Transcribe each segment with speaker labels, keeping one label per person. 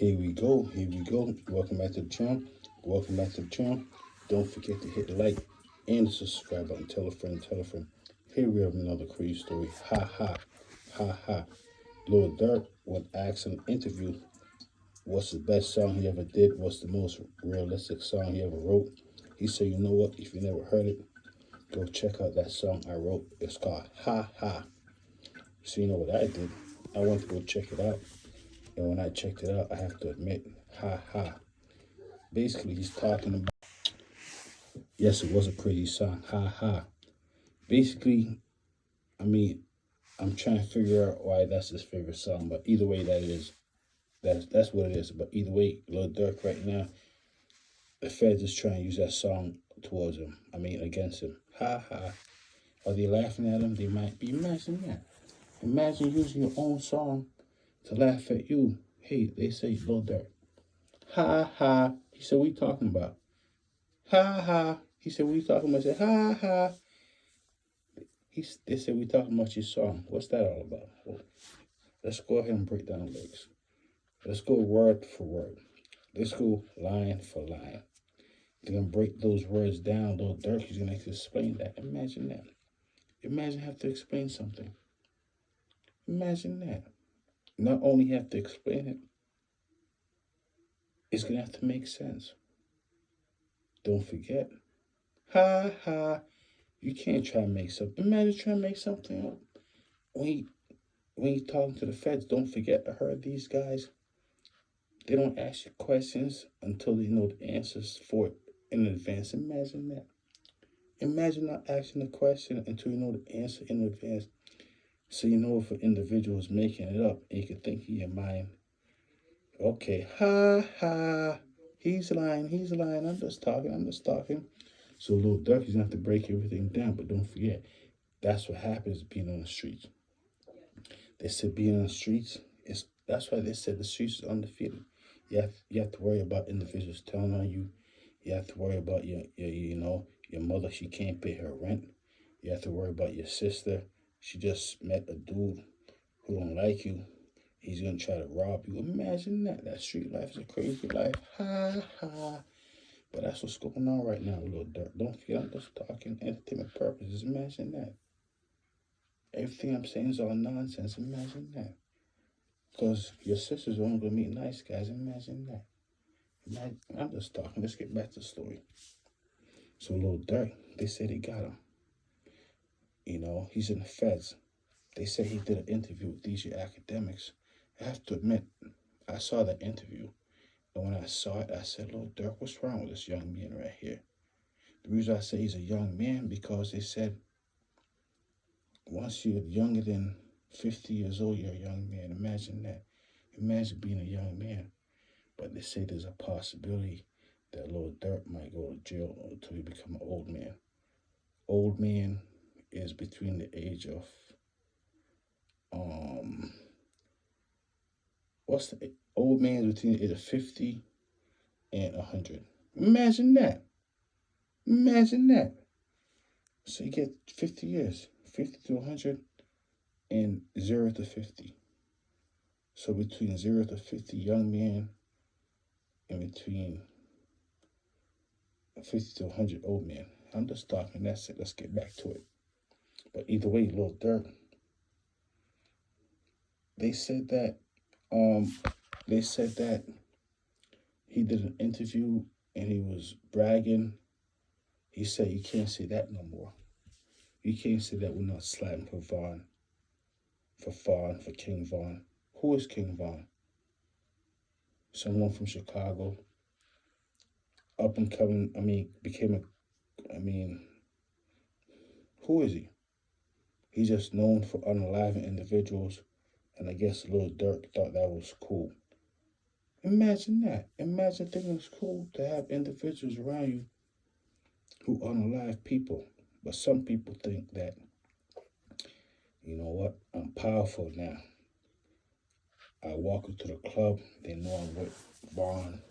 Speaker 1: Here we go. Here we go. Welcome back to the channel. Welcome back to the channel. Don't forget to hit the like and the subscribe button. Tell a friend, tell a friend. Here we have another crazy story. Ha ha. Ha ha. Lil Durk was asked in an interview what's the best song he ever did, what's the most realistic song he ever wrote. He said, you know what, if you never heard it, go check out that song I wrote. It's called Ha Ha. So you know what I did? I went to go check it out. And when I checked it out, I have to admit, ha ha. Basically, he's talking about, yes, it was a pretty song, ha ha. Basically, I'm trying to figure out why that's his favorite song, but either way that is, that's what it is. But either way, Lil Durk right now, the feds is trying to use that song towards him. Against him. Ha ha. Are they laughing at him? They might be. Imagine that. Imagine using your own song to laugh at you. Hey, they say Lil Durk. Ha ha. He said, what are you talking about? Ha ha. He said, what are you talking about? I said, ha ha. They said, we talking about your song. What's that all about? Well, let's go ahead and break down the lyrics. Let's go word for word. Let's go line for line. They're going to break those words down. Lil Durk is going to explain that. Imagine that. Imagine have to explain something. Imagine that. Not only have to explain it, it's going to have to make sense. Don't forget. Ha ha. You can't try to make something. Imagine trying to make something up. When you talking to the feds, don't forget, I heard these guys, they don't ask you questions until they know the answers for it in advance. Imagine that. Imagine not asking a question until you know the answer in advance. So you know if an individual is making it up and you can think in your mind, okay, ha ha, he's lying, I'm just talking. So Lil Durk is gonna have to break everything down, but don't forget, that's what happens being on the streets. They said being on the streets that's why they said the streets is undefeated. You have to worry about individuals telling on you. You have to worry about your mother, she can't pay her rent. You have to worry about your sister. She just met a dude who don't like you. He's gonna try to rob you. Imagine that. That street life is a crazy life. Ha ha. But that's what's going on right now, Lil Durk. Don't forget, I'm just talking entertainment purposes. Imagine that. Everything I'm saying is all nonsense. Imagine that. Because your sister's only going to meet nice guys. Imagine that. I'm just talking. Let's get back to the story. So Lil Durk, they said they got him. He's in the feds. They said he did an interview with these academics. I have to admit, I saw that interview. And when I saw it, I said, Lil Durk, what's wrong with this young man right here? The reason I say he's a young man, because they said once you're younger than 50 years old, you're a young man. Imagine that. Imagine being a young man. But they say there's a possibility that Lil Durk might go to jail until he become an old man. Old man is between the age of what's the old man is between the age of 50 and 100. Imagine that. Imagine that. So you get 50 years, 50 to 100 and 0 to 50. So between 0 to 50, young man, and between 50 to 100, old man. I'm just talking, that's it. Let's get back to it. But either way, Lil Durk, they said that he did an interview and he was bragging. He said, you can't say that no more. You can't say that we're not sliding for Von, for King Von. Who is King Von? Someone from Chicago. Up and coming, who is he? He's just known for unaliving individuals, and I guess Lil Durk thought that was cool. Imagine that. Imagine thinking it's cool to have individuals around you who unalive people. But some people think that, you know what, I'm powerful now. I walk into the club, they know I'm with Vaughn.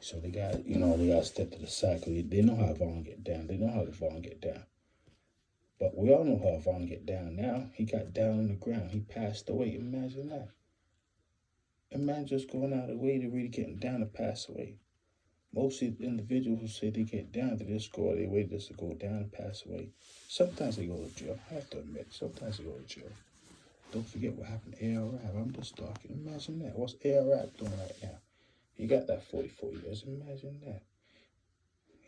Speaker 1: So they got to step to the side because they know how Vaughn get down. They know how Vaughn get down. But we all know how Vaughn get down now. He got down on the ground. He passed away. Imagine that. Imagine just going out of the way to really getting down to pass away. Most of the individuals who say they get down, they just go out of their way just to go down and pass away. Sometimes they go to jail. I have to admit, sometimes they go to jail. Don't forget what happened to ARAB. I'm just talking. Imagine that. What's ARAB doing right now? He got that 44 years. Imagine that.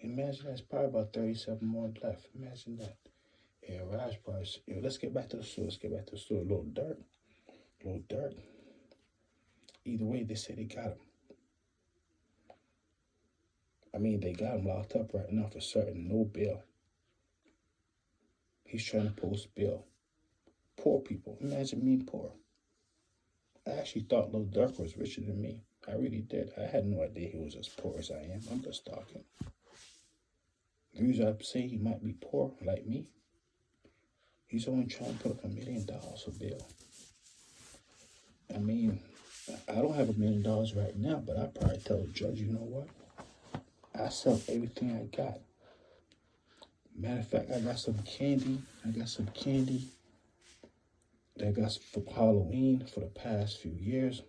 Speaker 1: Imagine that's probably about 37 more left. Imagine that. ARAB's probably. Let's get back to the story. Let's get back to the story. Little Durk. Little Durk. Either way, they say they got him. I mean, they got him locked up right now for certain. No bail. He's trying to post bail. Poor people. Imagine me poor. I actually thought Lil Durk was richer than me. I really did. I had no idea he was as poor as I am. I'm just talking. The reason I say he might be poor, like me, he's only trying to put up $1 million for bail. I mean, I don't have $1 million right now, but I probably tell the judge, you know what? I sell everything I got. Matter of fact, I got some candy. That I got for Halloween for the past few years.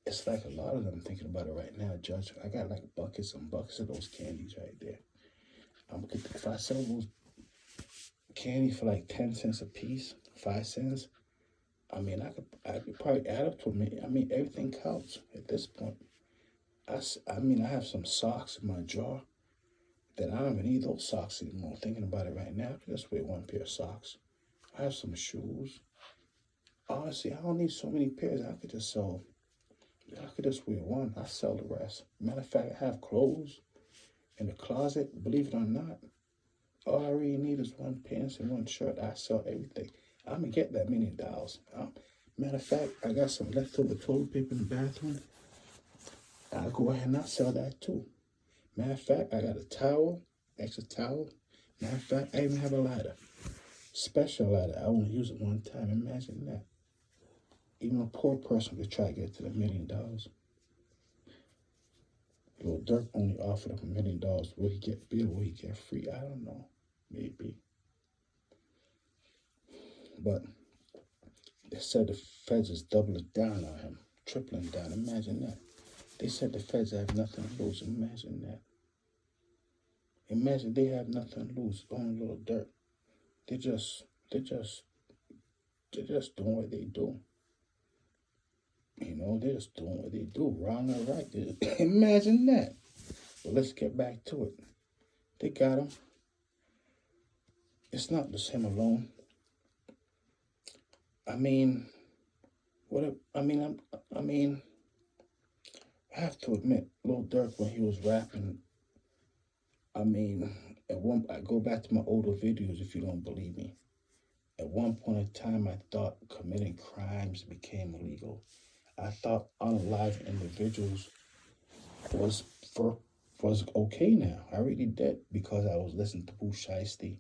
Speaker 1: It's like a lot of them thinking about it right now, Judge. I got like buckets and buckets of those candies right there. If I sell those candy for like 10 cents a piece, 5 cents, I mean, I could probably add up to $1 million. I mean, everything counts at this point. I mean, I have some socks in my drawer that I don't even need those socks anymore. Thinking about it right now, I could just wear one pair of socks. I have some shoes. Honestly, I don't need so many pairs. I could just wear one. I sell the rest. Matter of fact, I have clothes in the closet. Believe it or not, all I really need is one pants and one shirt. I sell everything. I'm gonna get that $1 million. Matter of fact, I got some leftover toilet paper in the bathroom. I'll go ahead and I'll sell that too. Matter of fact, I got a towel, extra towel. Matter of fact, I even have a lighter. Special lighter. I only use it one time. Imagine that. Even a poor person could try to get to the $1 million. Lil Durk only offered up $1 million. Will he get bail? Will he get free? I don't know. Maybe. But they said the feds is doubling down on him, tripling down. Imagine that. They said the feds have nothing to lose. Imagine that. Imagine they have nothing to lose on Lil Durk. They're just doing what they do. You know, they're just doing what they do, wrong or right. Imagine that. But let's get back to it. They got him. It's not just him alone. I mean, I have to admit, Lil Durk, when he was rapping, I go back to my older videos if you don't believe me. At one point in time, I thought committing crimes became illegal. I thought unalive individuals was okay now. I really did, because I was listening to Boo Shiesty.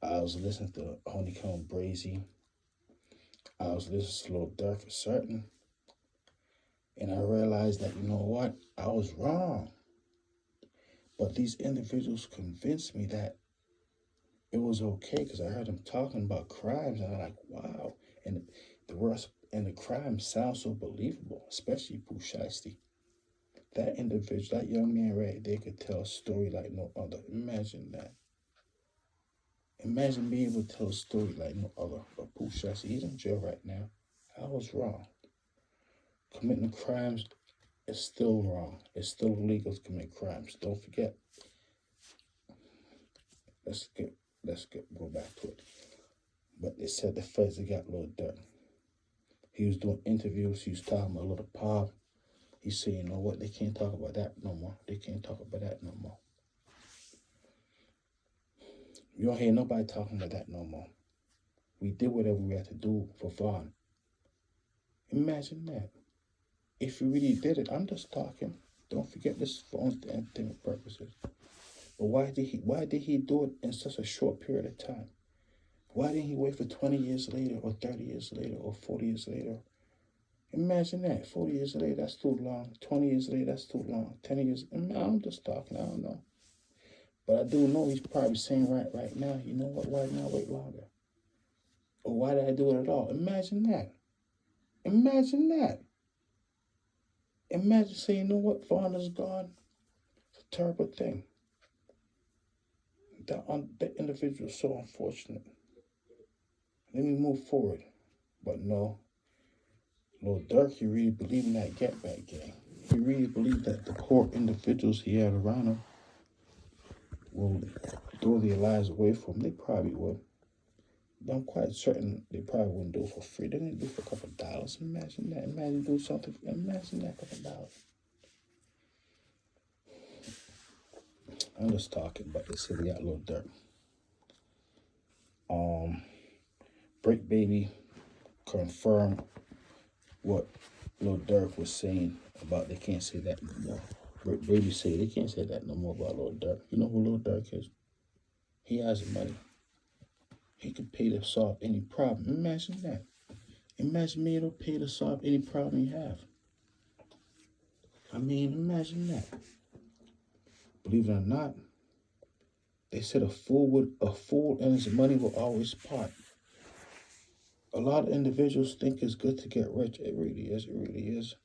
Speaker 1: I was listening to Honeycomb Brazy. I was listening to Lil Durk for certain. And I realized that, you know what? I was wrong. But these individuals convinced me that it was okay, because I heard them talking about crimes, and I'm like, wow. And the crime sounds so believable, especially Boo Shiesty. That individual, that young man right there, could tell a story like no other. Imagine that. Imagine being able to tell a story like no other. But Boo Shiesty, he's in jail right now. I was wrong. Committing crimes is still wrong. It's still illegal to commit crimes. Don't forget. Go back to it. But they said the feds had got Lil Durk. He was doing interviews. He was talking about Lil Pop. He said, you know what? They can't talk about that no more. They can't talk about that no more. You don't hear nobody talking about that no more. We did whatever we had to do for fun. Imagine that. If you really did it, I'm just talking. Don't forget, this is for entertainment purposes. But why did he do it in such a short period of time? Why didn't he wait for 20 years later, or 30 years later, or 40 years later? Imagine that. 40 years later, that's too long. 20 years later, that's too long. 10 years, I'm just talking, I don't know. But I do know he's probably saying right now, you know what, why didn't I wait longer? Or why did I do it at all? Imagine that. Imagine that. Imagine saying, you know what, Varna's gone. It's a terrible thing. That individual is so unfortunate. Let me move forward. But no, Lord Durk, he really believed in that get back game. He really believed that the poor individuals he had around him will throw their lives away from him. They probably would. But I'm quite certain they probably wouldn't do it for free. They're going to do it for a couple of dollars. Imagine that. Imagine doing something. Imagine that, couple of dollars. I'm just talking, but they said they got a little dirt. Break Baby confirmed what Lil Durk was saying about they can't say that no more. Break Baby say they can't say that no more about Lil Durk. You know who Lil Durk is? He has money. He could pay to solve any problem. Imagine that. Imagine me to pay to solve any problem you have. I mean, imagine that. Believe it or not, they said a fool and his money will always part. A lot of individuals think it's good to get rich. It really is. It really is.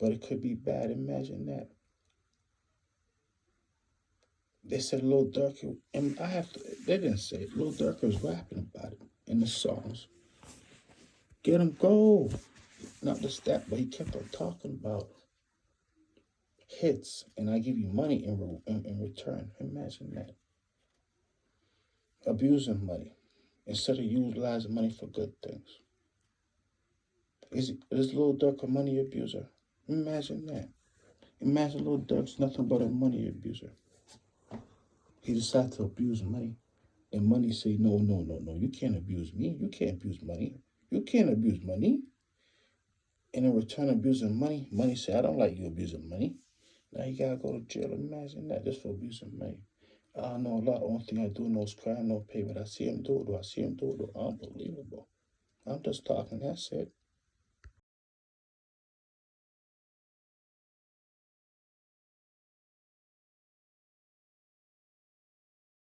Speaker 1: But it could be bad. Imagine that. They said Lil Durk, and they didn't say it. Lil Durk was rapping about it in the songs. Get him gold. Not just that, but he kept on talking about hits, and I give you money in return. Imagine that. Abusing money instead of utilizing money for good things. Is Lil Durk a money abuser? Imagine that. Imagine Lil Durk's nothing but a money abuser. He decided to abuse money. And money say, no, no, no, no, you can't abuse me. You can't abuse money. You can't abuse money. And in return, abusing money, money say, I don't like you abusing money. Now you gotta go to jail. Imagine that, just for abusing money. I know a lot. Only thing I do know is crime, no pay. But I see him do it, though. I see him do it, though. Unbelievable. I'm just talking. That's it.